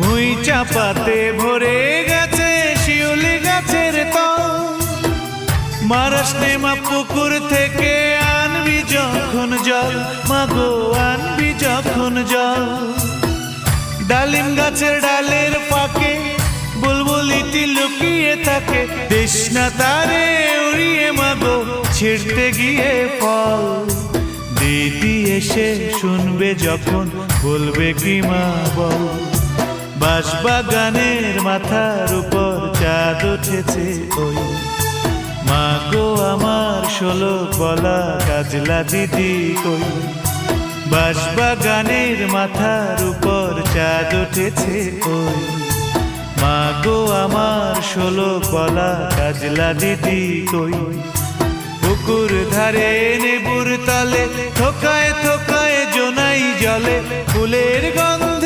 ভুঁই চাপাতে ভরে গেছে শিউলি গাছের তল। মারাস নেমা পুকুর থেকে আনবি যখন জল, মাগো আনবি যখন জল। ডালিম গাছের ডালের ফাঁকে বুলবুলিটি লুকিয়ে থাকে, দেশ না তারে উড়িয়ে মাগো ছিঁড়তে গিয়ে ফল। দিদি এসে শুনবে যখন বলবে কি মা বল। বাঁশবাগানের মাথার উপর চাঁদ উঠেছে ওই, মা গো আমার 16 বলা কাজলা দিদি কই। বাঁশবাগানের মাথার উপর চাঁদ উঠেছে ওই, মা গো আমার 16 বলা কাজলা দিদি কই। পুকুর ধারে নেবুর তলে থোকায় থোকায় জোনাই জলে, ফুলের গন্ধ